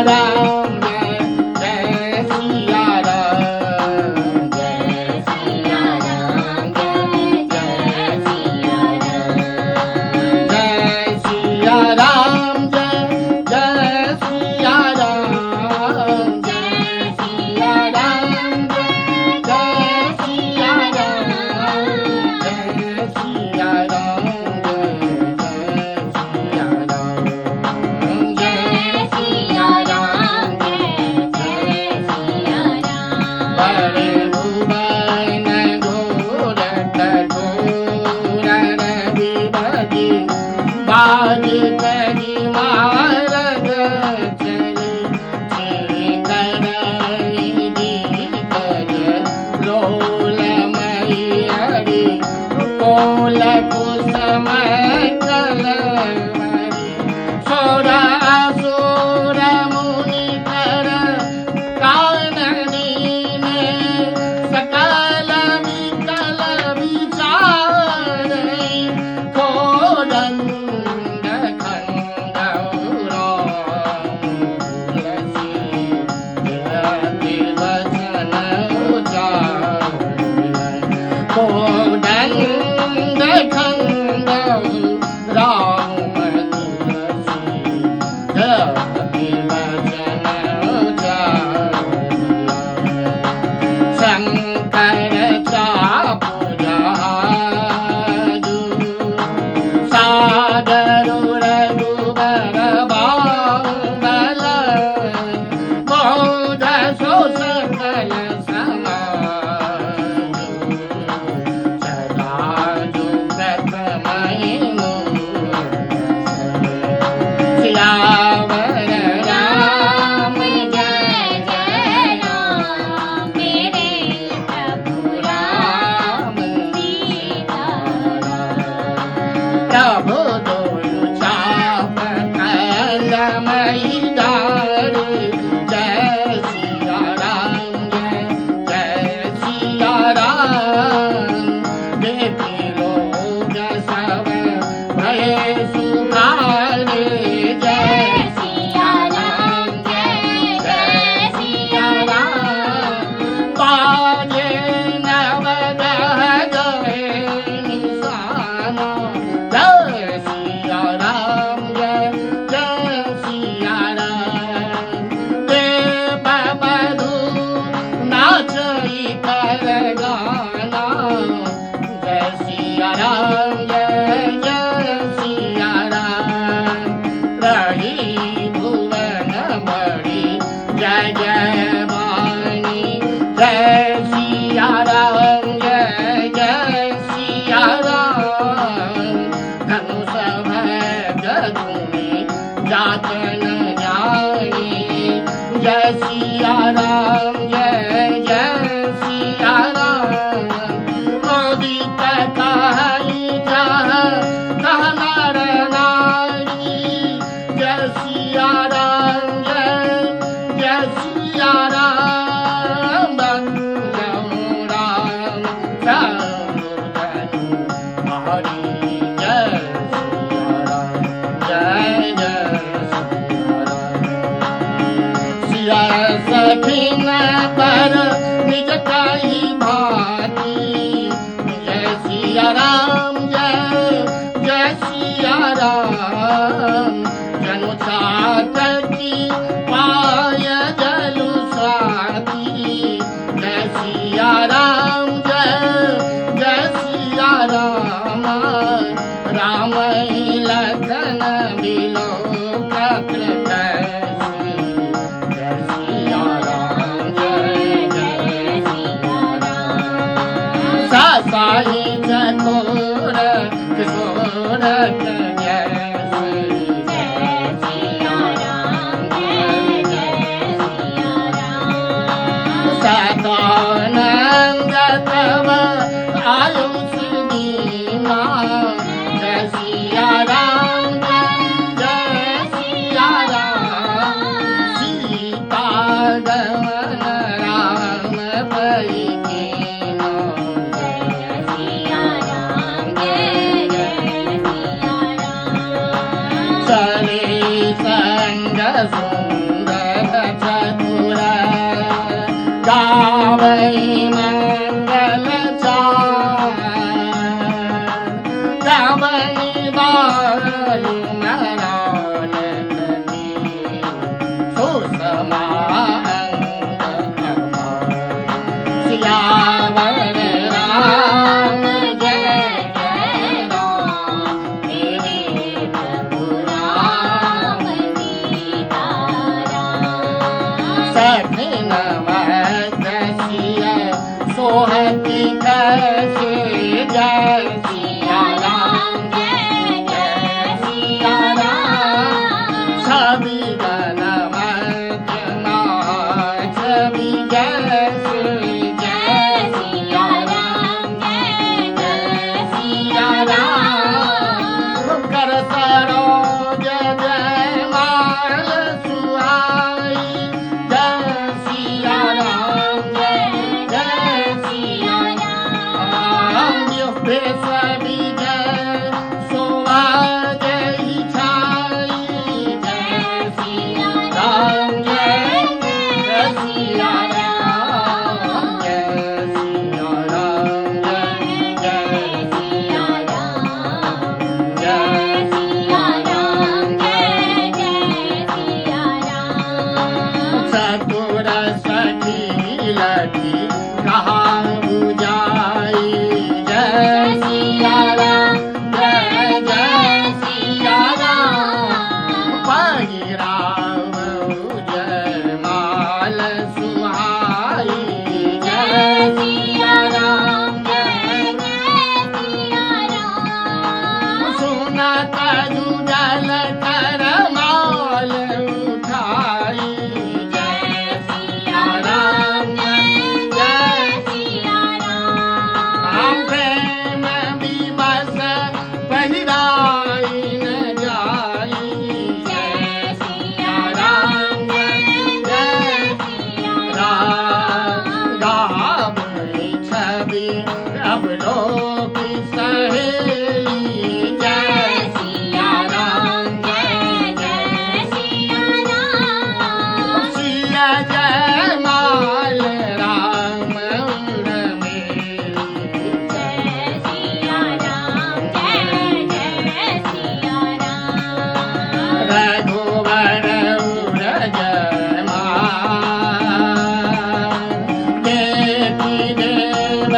राम जय जय सिया राम जय सिया राम जय जय सिया राम जय सिया राम जय जय सिया राम जय सिया राम जय जय सिया राम जय सिया राम बाजी करी मारग चली करई दी कर लोल मैयरी कोल कुसमय कलवरी सोरा सोर मुनि कर काननी में सकल विकल विचार खोडन सखीन पर निज काई भाती जय सिया राम जय जय सिया राम जनु साथी पाय जलु साथी जय सिया राम जय जय सिया राम राम लखन बिलो गावई मंगल गावई बाळू मरालनी सुषमा सियावर राम जय जय राम तेरे प्रभु राम सखी नमः सिया सोहती कैसे जय सिया राम जय जय सिया राम छवि गणमत छवि जैसे जय सिया राम जय जय सिया राम कर सरोज जय माल सुहाई जय सिया राम जय जय सिया राम युद्धे सभी जय सोवा जय छाई जय सिया राम जय जय सिया राम जय सिया राम जय जय सिया राम जय सिया राम जय जय सिया राम सतुर सखी लगी कहाँ बुझाई जय सिया राम जय जय सिया राम पहिराव जय माल सुहाई जय सिया राम जय जय सिया राम सुनत जुगल कर माल उठाई जय सिया राम जय जय सिया राम प्रेम विवश पहिराई न जाई जय सिया राम जय जय सिया राम गावई छवि अब लोक सहेली जय सिया राम जय जय सिया राम सिया जय माल राम उर्मिली जय सिया राम जय जय सिया राम रघुवर उरज देवी देव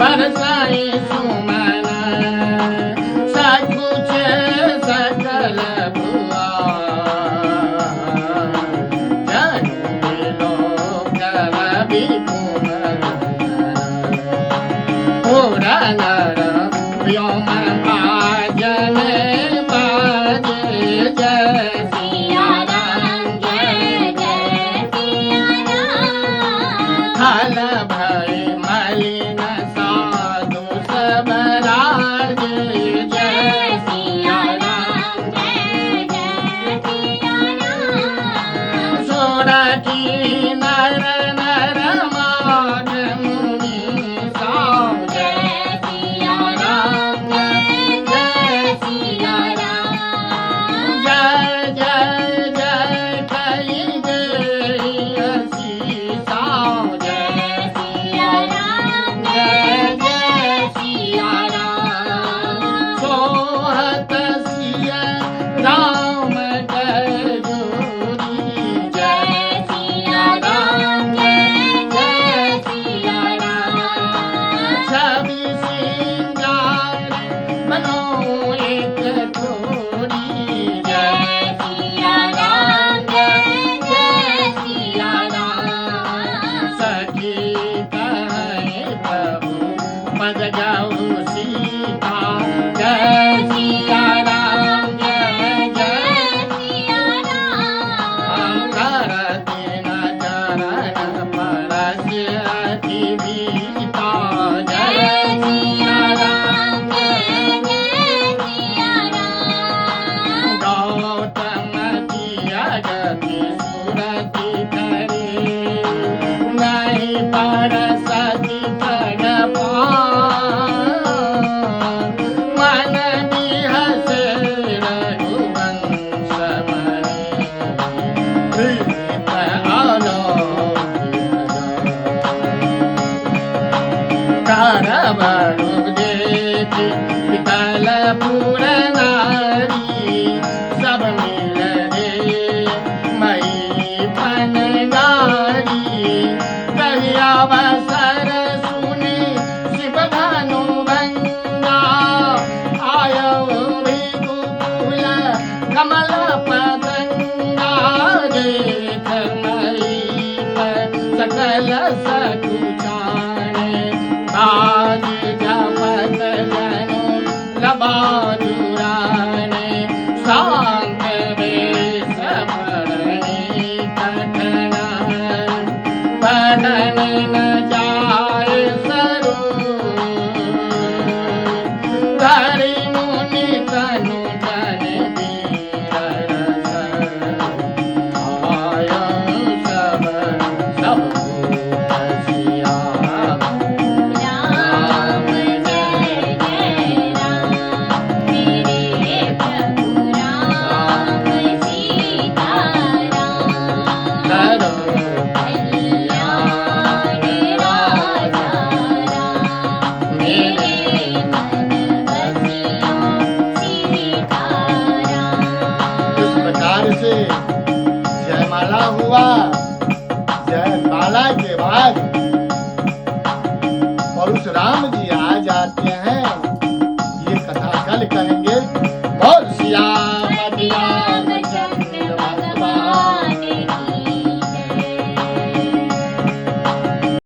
बरसाई सुमन सकुच सकल भुआ जनु लोक रवि पुरनर व्योम पाजन बाजे जय सिया राम जय जय सिया राम हल भय मलिन साधु सब राज जय सिया राम जय जय सिया राम सोरठी नर नर मान मुनि साम जय सिया राम जय जय सिया राम जय जय जय कई जय सीसा जय सिया राम जय जय सिया राम सोहत सिया राम जय जोरी जय सिया राम जय जय सिया राम छवि सिंगार बनो एक थोड़ी जय सिया राम जय जय सिया राम सखी कहे प्रभु पद जाऊ सीता जय सिया राम जय जय सिया राम करते न चरण परस्य अतिवीता जय सिया राम जय जय सिया राम गौतम की अगति सुरति करे नहीं पर सती पर मन बिहसे रघुवंश मरे प्रीत आलोक मई पर सकल सकुचाने बाज जपत जनु लबाजुराने शांत वेश पढ़नी कठना पढ़न न जाए सरू धरि मुनि तनु जन वीर रस आयं सब सब सियावर राम जय जय राम मेरे प्रभु राम सीताराम करो कल्याण राजा राम मेरे मन बसियो सीताराम। इस प्रकार से जयमाला हुआ। जयमाला के बाद परशुराम जी आ जाते हैं।